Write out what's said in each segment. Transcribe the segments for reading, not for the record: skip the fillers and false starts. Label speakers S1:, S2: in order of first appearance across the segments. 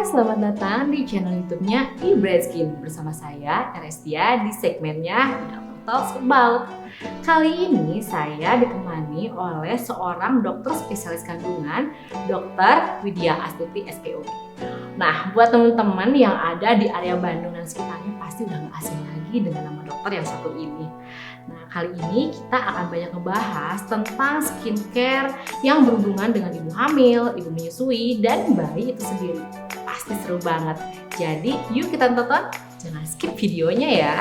S1: selamat datang di channel YouTube-nya eBright Skin bersama saya Erestia di segmennya Dr. Talks About. Kali ini saya ditemani oleh seorang dokter spesialis kandungan, Dr. Widya Astuti SPOG. Nah, buat teman-teman yang ada di area Bandung dan sekitarnya pasti udah gak asing lagi dengan nama dokter yang satu ini. Nah, kali ini kita akan banyak ngebahas tentang skincare yang berhubungan dengan ibu hamil, ibu menyusui, dan bayi itu sendiri. Pasti seru banget. Jadi, yuk kita tonton. Jangan skip videonya ya.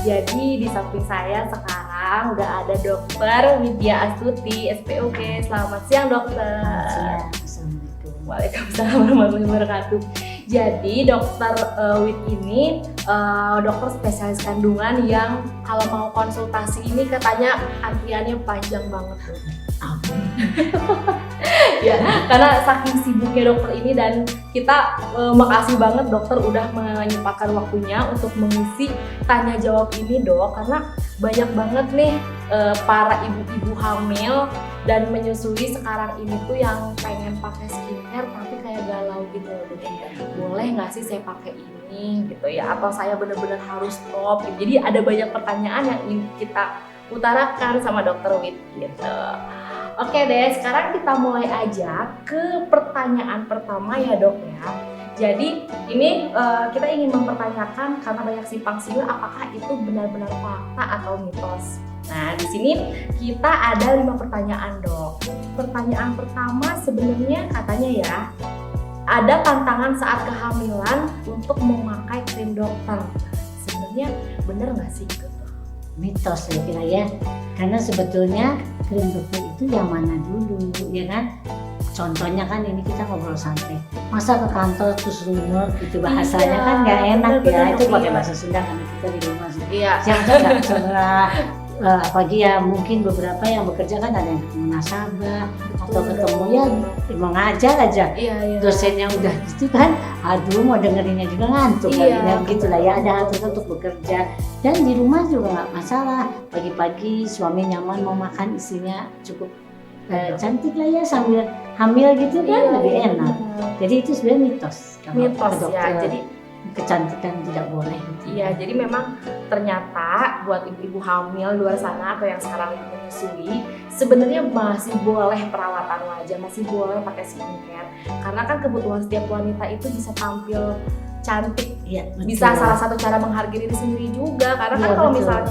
S1: Jadi, di samping saya sekarang udah ada Dr. Widya Astuti SPOG. Selamat siang, dokter. Waalaikumsalam warahmatullahi wabarakatuh. Jadi dokter Wid ini dokter spesialis kandungan yang kalau mau konsultasi ini katanya antriannya panjang banget tuh. Ya, karena saking sibuknya dokter ini dan kita makasih banget dokter udah menyempatkan waktunya untuk mengisi tanya jawab ini dok, karena banyak banget nih para ibu-ibu hamil dan menyusui sekarang ini tuh yang pengen pakai skincare tapi kayak galau gitu loh. Boleh nggak sih saya pakai ini gitu ya, atau saya benar-benar harus stop gitu. Jadi ada banyak pertanyaan yang ingin kita utarakan sama dokter Wid gitu. Oke deh, sekarang kita mulai aja ke pertanyaan pertama ya dok ya. Jadi ini kita ingin mempertanyakan karena banyak simpang siur apakah itu benar-benar fakta atau mitos. Nah di sini kita ada 5 pertanyaan dok. Pertanyaan pertama sebenarnya katanya ya, ada tantangan saat kehamilan untuk memakai krim dokter. Sebenarnya benar nggak sih itu?
S2: Mitos saya kira ya, karena sebetulnya krim dokter itu yang mana dulu ya kan? Contohnya kan ini kita ngobrol santai, masa ke kantor terus rumor gitu bahasanya kan nggak enak ya, itu pakai bahasa Sunda karena kita di rumah sih.
S1: Iya.
S2: Yang nggak salah, apalagi ya mungkin beberapa yang bekerja kan ada yang ketemu nasabah atau ketemu ya mengajar aja.
S1: Iya.
S2: Dosennya udah gitu kan, aduh mau dengerinnya juga ngantuk kalinya begitulah ya, ada aturan untuk bekerja dan di rumah juga nggak masalah, pagi-pagi suami nyaman mau makan, istrinya cukup cantik lah ya sambil hamil gitu kan, lebih enak. Jadi itu sebenarnya mitos
S1: Ya, jadi
S2: kecantikan tidak boleh gitu.
S1: Iya, jadi memang ternyata buat ibu-ibu hamil luar sana atau yang sekarang itu menyusui sebenarnya masih boleh perawatan wajah, masih boleh pakai skincare karena kan kebutuhan setiap wanita itu bisa tampil cantik.
S2: Ya,
S1: bisa salah satu cara menghargai diri sendiri juga karena kan kalau misalnya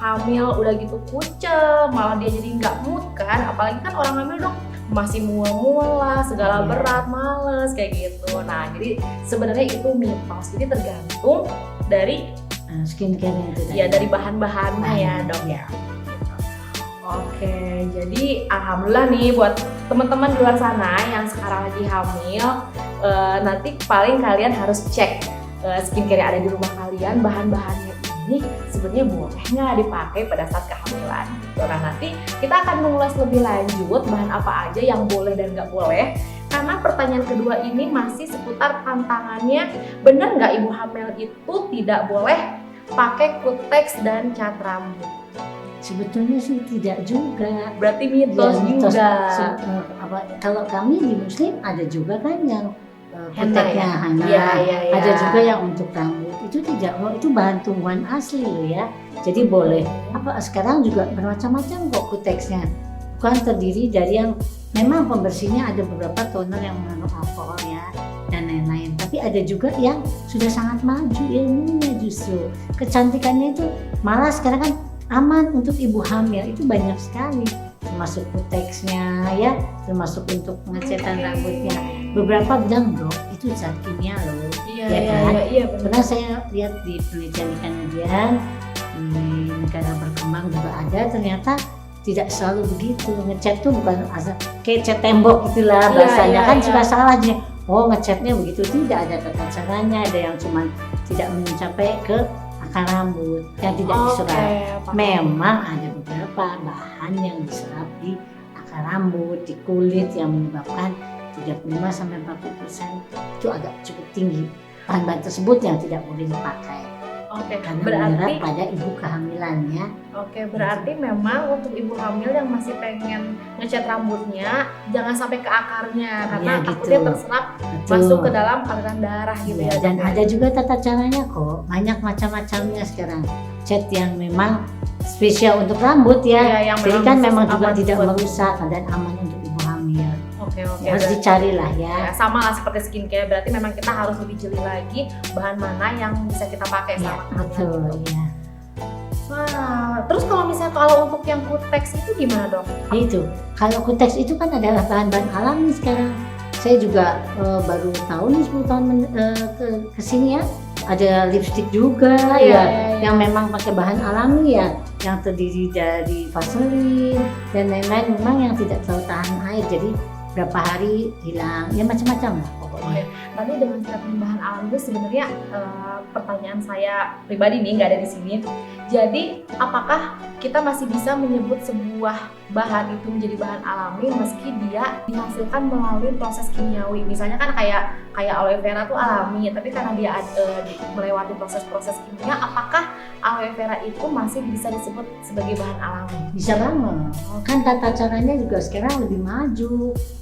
S1: hamil udah gitu kucel malah dia jadi nggak mood kan, apalagi kan orang hamil dong masih mual-mual lah, segala berat, males kayak gitu. Nah jadi sebenarnya itu mitos, jadi tergantung dari
S2: skincare itu
S1: ya dari bahan-bahannya ya dok ya. Oke, jadi alhamdulillah nih buat teman-teman di luar sana yang sekarang lagi hamil, nanti paling kalian harus cek skincare yang ada di rumah kalian, bahan-bahannya ini sebenarnya boleh nggak dipakai pada saat kehamilan gitu. Nah nanti kita akan mengulas lebih lanjut bahan apa aja yang boleh dan nggak boleh, karena pertanyaan kedua ini masih seputar tantangannya, benar nggak ibu hamil itu tidak boleh pakai kutex dan cat rambut?
S2: Sebetulnya sih tidak juga.
S1: Berarti mitos juga.
S2: Kalau kami di Muslim ada juga kan yang kuteknya henna,
S1: ya.
S2: ada juga yang untuk rambut. Itu tidak, itu bahan tumbuhan asli loh ya. Jadi boleh. Sekarang juga bermacam-macam kok kuteksnya. Bukan terdiri dari yang memang pembersihnya ada beberapa toner yang mengandung alkohol ya dan lain-lain. Tapi ada juga yang sudah sangat maju ilmunya justru. Kecantikannya itu malah sekarang kan aman untuk ibu hamil, itu banyak sekali. Termasuk kuteksnya ya, termasuk untuk pengecetan rambutnya. Beberapa bilang dok itu zat kimia loh. Iya. Pernah saya lihat di penelitian kemudian di negara berkembang juga ada, ternyata tidak selalu begitu. Ngecat tuh bukan asal kayak cat tembok gitulah bahasanya kan suka salah aja. Oh ngecatnya begitu, tidak, ada tata caranya, ada yang cuma tidak mencapai ke akar rambut yang tidak diserap. Memang ada beberapa bahan yang diserap di akar rambut, di kulit yang menyebabkan 35-40% itu agak cukup tinggi. Bahan-bahan tersebut yang tidak boleh dipakai.
S1: Oke,
S2: karena
S1: berarti
S2: menyerap pada ibu kehamilannya.
S1: berarti memang untuk ibu hamil yang masih pengen ngecat rambutnya jangan sampai ke akarnya karena
S2: Iya,
S1: takutnya
S2: gitu.
S1: terserap
S2: Betul.
S1: masuk ke dalam aliran darah gitu
S2: Iya,
S1: ya.
S2: dan
S1: Dok, ya?
S2: ada juga tata caranya kok, banyak macam-macamnya sekarang. Cat yang memang spesial untuk rambut ya.
S1: Iya, yang
S2: Jadi kan
S1: khusus
S2: memang juga
S1: aman
S2: tidak
S1: buat-
S2: merusak dan aman untuk ibu hamil.
S1: Oke,
S2: Ya, harus
S1: berarti-
S2: dicari lah ya.
S1: Ya, sama lah seperti skincare, berarti memang kita harus lebih jeli lagi bahan mana yang bisa kita pakai
S2: Iya,
S1: sama
S2: betul ya.
S1: Wah, terus kalau misalnya untuk yang kutex itu gimana dok?
S2: Itu, kalau kutex itu kan adalah bahan-bahan alami sekarang. Saya juga baru tahu nih 10 tahun kesini ya, ada lipstick juga
S1: Iya.
S2: yang memang pakai bahan alami ya, yang terdiri dari vaselin dan lain-lain, memang yang tidak terlalu tahan air, jadi berapa hari hilang, ya macam-macam lah pokoknya.
S1: Tadi dengan treatment bahan alami itu sebenarnya pertanyaan saya pribadi nih, nggak ada di sini. Jadi apakah kita masih bisa menyebut sebuah bahan itu menjadi bahan alami meski dia dihasilkan melalui proses kimiawi? Misalnya kan kayak aloe vera tuh alami, tapi karena dia melewati proses-proses kimia, apakah aloe vera itu masih bisa disebut sebagai bahan alami?
S2: Bisa banget, kan tata caranya juga sekarang lebih maju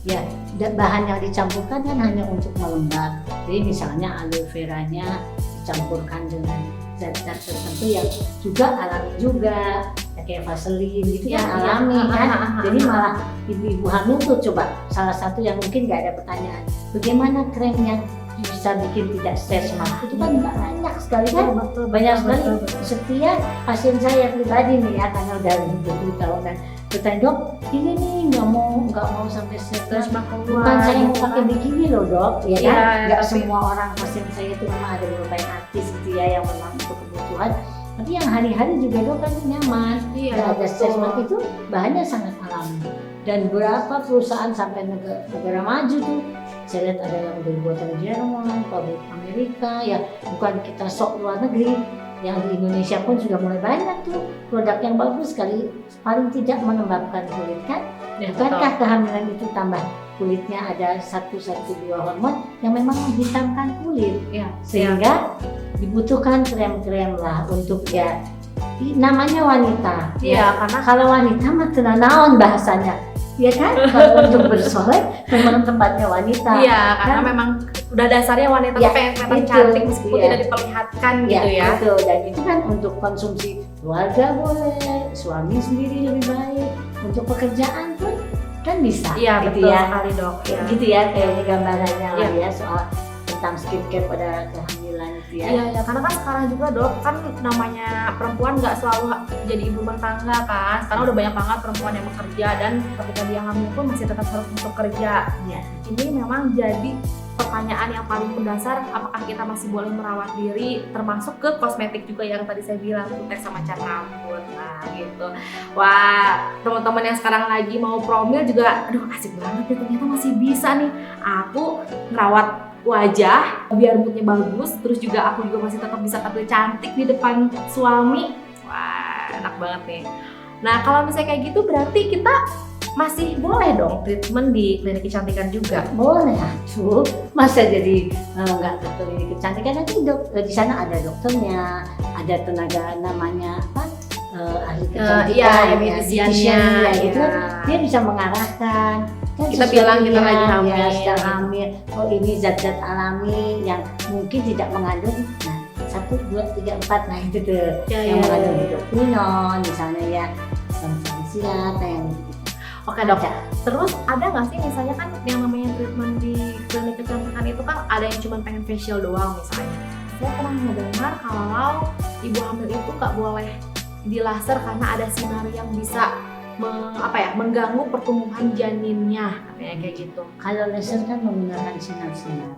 S2: ya. Bahan yang dicampurkan kan hanya untuk melembab, jadi misalnya aloe veranya dicampurkan dengan zat-zat tertentu yang juga alami juga, ya kayak vaselin gitu
S1: Ya,
S2: kan
S1: ya.
S2: alami kan.
S1: Ah.
S2: Jadi malah ibu-ibu hamil tuh coba salah satu yang mungkin nggak ada pertanyaan, bagaimana krem yang bisa bikin tidak stres mah, itu kan banyak sekali kan, banyak sekali. Setiap pasien saya pribadi nih ya, karena udah 20 tahun dan bertanya, dok ini nih nggak mau sampai stres mah, bukan saya mau pakai bikini loh dok, ya kan,
S1: Iya,
S2: nggak
S1: tapi-
S2: semua orang pasien saya itu memang ada beberapa yang artis gitu ya, yang memang untuk kebutuhan, tapi yang hari-hari juga dok kan nyaman,
S1: Iya,
S2: nggak ada stres
S1: betul.
S2: mah, itu bahannya sangat alami. Dan berapa perusahaan sampai negara maju tuh, saya lihat ada yang dari buatan Jerman, pabrik Amerika, ya bukan kita sok luar negeri, yang di Indonesia pun sudah mulai banyak tuh produk yang bagus sekali, paling tidak melembabkan kulit kan.
S1: Ya,
S2: Bukankah kehamilan itu tambah kulitnya ada 1-2 hormon yang memang menghitamkan kulit,
S1: Iya.
S2: sehingga dibutuhkan krem-krem lah untuk ya namanya wanita.
S1: Iya, karena
S2: Kalau wanita mah tenanawan bahasanya, ya kan? Kalau untuk bersolek memang tempatnya wanita.
S1: iya, karena
S2: Kan?
S1: memang udah dasarnya wanita
S2: Ya,
S1: tuh pengen kelihatan
S2: itu,
S1: cantik meskipun
S2: iya.
S1: tidak diperlihatkan gitu ya.
S2: Betul. Dan itu kan untuk konsumsi keluarga boleh, suami sendiri lebih baik, untuk pekerjaan pun kan bisa.
S1: Iya,
S2: gitu
S1: betul
S2: ya.
S1: sekali dok. Iya.
S2: Gitu ya, kayaknya gambarannya lah
S1: Iya.
S2: ya soal tentang skincare pada kehamilan itu ya.
S1: Iya, ya, karena kan sekarang juga dok, kan namanya perempuan nggak selalu jadi ibu rumah tangga kan. Sekarang udah banyak banget perempuan yang bekerja dan ketika dia hamil pun masih tetap harus untuk kerja.
S2: Iya.
S1: Ini memang jadi pertanyaan yang paling mendasar, apakah kita masih boleh merawat diri, termasuk ke kosmetik juga yang tadi saya bilang, kutex sama cat rambut. Nah gitu. Wah, teman-teman yang sekarang lagi mau promil juga, aduh asik banget ya, ternyata masih bisa nih aku ngerawat wajah biar moodnya bagus, terus juga aku juga masih tetap bisa tampil cantik di depan suami. Wah, enak banget nih. Nah, kalau misalnya kayak gitu berarti kita masih boleh dong treatment di klinik kecantikan juga.
S2: Boleh atuh, masa jadi nggak ke klinik kecantikan, nanti di sana ada dokternya, ada tenaga namanya apa, ahli kecantikan,
S1: iya,
S2: ya,
S1: beautician-nya,
S2: beautician, ya, gitu.
S1: iya.
S2: Dia bisa mengarahkan. Kan
S1: Kita
S2: sesuatu
S1: bilang kita
S2: yang,
S1: lagi hamil.
S2: ya, sedang hamil. Oh ini zat-zat alami yang mungkin tidak mengandung. Nah 1, 2, 3, 4, nah itu tuh
S1: Ya,
S2: yang
S1: ya,
S2: mengandung
S1: ya.
S2: hidroquinon misalnya ya, salisilat yang
S1: Oke dok, terus ada nggak sih misalnya kan yang namanya treatment di klinik kecantikan itu kan ada yang cuma pengen facial doang misalnya. Saya pernah mendengar kalau ibu hamil itu nggak boleh di laser karena ada sinar yang bisa mengganggu pertumbuhan janinnya, katanya kayak gitu.
S2: Kalau laser kan menggunakan sinar-sinar.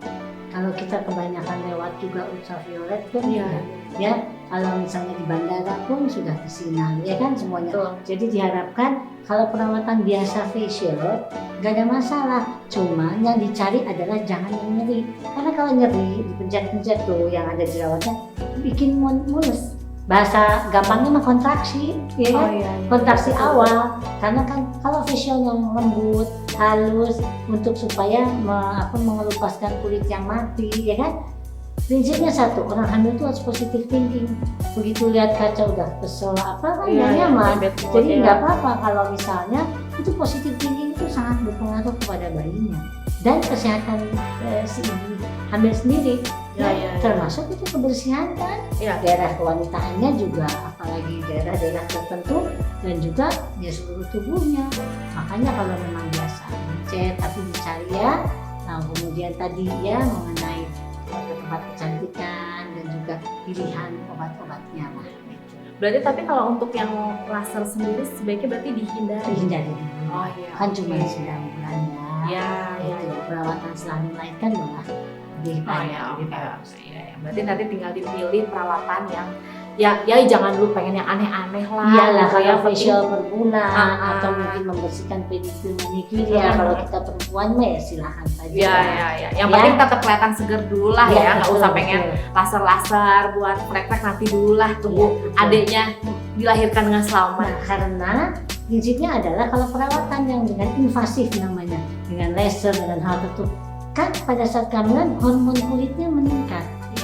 S2: Kalau kita kebanyakan lewat juga ultraviolet pun
S1: Iya.
S2: ya. Kalau misalnya di bandara pun sudah bersinar, ya kan semuanya.
S1: Betul.
S2: Jadi diharapkan kalau perawatan biasa facial nggak ada masalah. Cuma yang dicari adalah jangan yang nyeri. Karena kalau nyeri dipencet-pencet tuh yang ada jerawatnya bikin mules. Bahasa gampangnya mah kontraksi, ya kan?
S1: iya.
S2: Kontraksi awal, karena kan kalau facial yang lembut, halus untuk supaya mengelupaskan kulit yang mati, ya kan? Prinsipnya satu, orang hamil itu harus positive thinking. Begitu lihat kaca udah kesel apa kan
S1: Iya,
S2: nggak
S1: iya,
S2: nyaman.
S1: bad mood,
S2: Jadi
S1: ya.
S2: nggak apa-apa kalau misalnya itu positive thinking itu sangat berpengaruh kepada bayinya dan kesehatan si ibu hamil sendiri.
S1: Ya, ya, ya.
S2: Termasuk itu kebersihan kan,
S1: Ya.
S2: daerah kewanitaannya juga, apalagi daerah-daerah tertentu dan juga ya seluruh tubuhnya. Makanya kalau memang biasa dicek tapi dicari ya. Nah kemudian tadi ya mengenai tempat kecantikan dan juga pilihan obat-obatnya lah. Gitu.
S1: Berarti tapi kalau untuk yang laser sendiri sebaiknya berarti dihindari.
S2: Dihindari dulu.
S1: Oh iya.
S2: Kan cuma
S1: oke.
S2: 9 bulan ya.
S1: Ya,
S2: Itu perawatan setelah melahirkan malah lebih
S1: Oh
S2: banyak,
S1: ya,
S2: lebih
S1: oke.
S2: bagus.
S1: Iya, iya. Berarti nanti tinggal dipilih perawatan yang ya jangan dulu pengen yang aneh-aneh lah.
S2: Iyalah
S1: gitu
S2: kalau
S1: ya,
S2: facial per bulan
S1: Ah,
S2: atau
S1: ah.
S2: mungkin membersihkan pedicure manicure ya.
S1: Ah.
S2: Kalau kita perempuan mah ya silahkan saja.
S1: Ya, ya, ya. Yang
S2: Ya.
S1: penting tetap kelihatan seger dulu lah
S2: Iya,
S1: ya, nggak
S2: betul,
S1: usah pengen
S2: betul.
S1: laser-laser buat frek-frek nanti dulu lah, tunggu
S2: Iya, betul.
S1: adiknya dilahirkan dengan selamat.
S2: Nah, karena prinsipnya adalah kalau perawatan yang dengan invasif namanya, dengan laser, dengan hal tertentu, kan pada saat kehamilan hormon kulitnya meningkat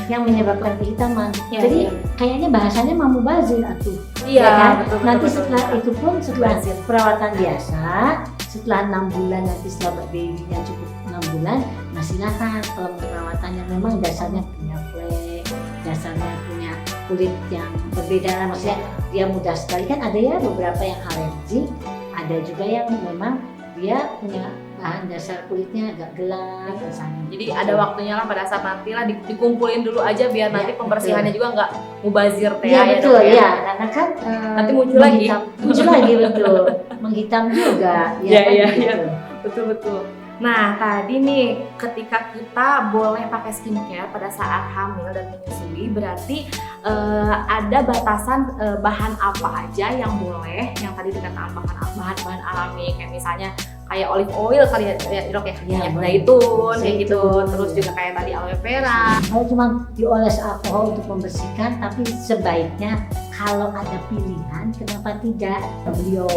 S2: yang menyebabkan kehitaman.
S1: Iya,
S2: Jadi
S1: iya.
S2: kayaknya bahasanya mamubazir atuh.
S1: Iya,
S2: Ya kan?
S1: betul,
S2: Nanti
S1: betul,
S2: setelah
S1: betul.
S2: itu pun setelah
S1: Bazir.
S2: perawatan biasa, setelah 6 bulan nanti setelah babynya cukup 6 bulan, nah silakan kalau mau perawatan yang memang dasarnya punya flek, dasarnya punya kulit yang berbeda, maksudnya dia mudah sekali kan ada ya beberapa yang alergi, ada juga yang memang dia punya bahan dasar kulitnya agak gelap misalnya.
S1: Jadi ada waktunya lah pada saat nanti lah dikumpulin dulu aja biar nanti
S2: Iya,
S1: pembersihannya juga nggak mubazir teh
S2: Iya
S1: ya,
S2: betul
S1: Dok,
S2: ya, karena kan
S1: Nanti muncul lagi.
S2: muncul lagi betul, menghitam juga ya
S1: Iya,
S2: kan
S1: iya,
S2: gitu.
S1: iya. Betul. Nah tadi nih ketika kita boleh pakai skincare pada saat hamil dan menyusui, berarti ada batasan bahan apa aja yang boleh, yang tadi dikatakan bahan-bahan alami kayak misalnya kayak olive oil kali ya Dok ya,
S2: Iya,
S1: minyak
S2: boleh.
S1: zaitun kayak gitu,
S2: Zaitun,
S1: terus
S2: ya.
S1: juga kayak tadi aloe vera.
S2: Kalau cuma dioles alkohol untuk membersihkan, tapi sebaiknya kalau ada pilihan, kenapa tidak? Beliau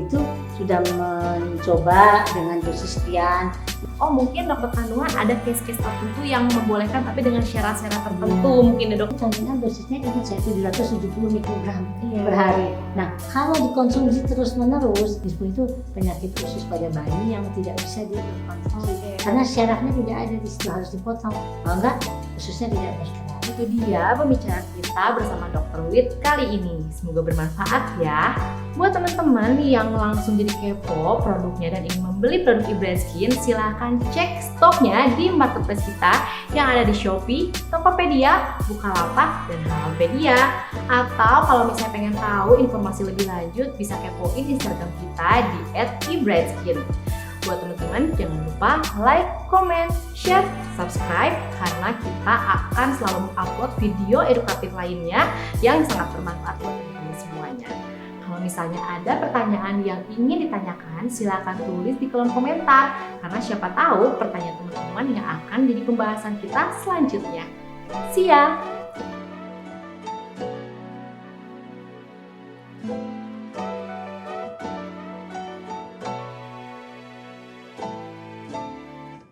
S2: itu sudah mencoba dengan dosis sekian.
S1: Oh mungkin dokter kandungan ada case-case tertentu yang membolehkan tapi dengan syarat-syarat tertentu
S2: Iya.
S1: mungkin ya Dok.
S2: Contohnya dosisnya ingat saya 770 mikrogram
S1: Iya.
S2: per hari. Nah, kalau dikonsumsi terus-menerus, itu penyakit khusus pada bayi yang tidak bisa dikonsumsi.
S1: Oke.
S2: Karena syarafnya tidak ada di situ, harus dipotong. Kalau enggak, khususnya tidak berkerak.
S1: Itu dia pembicaraan kita bersama Dr. Wit kali ini. Semoga bermanfaat ya. Buat teman-teman yang langsung jadi kepo produknya dan ingin membeli produk Ibrand Skin, silahkan cek stoknya di marketplace kita yang ada di Shopee, Tokopedia, Bukalapak, dan Halalpedia. Atau kalau misalnya pengen tahu informasi lebih lanjut, bisa kepoin Instagram kita di @ibrandskin. Buat teman-teman jangan lupa like, comment, share, subscribe karena kita akan selalu upload video edukatif lainnya yang sangat bermanfaat buat teman-teman semuanya. Kalau misalnya ada pertanyaan yang ingin ditanyakan, silakan tulis di kolom komentar karena siapa tahu pertanyaan teman-teman yang akan jadi pembahasan kita selanjutnya. See ya!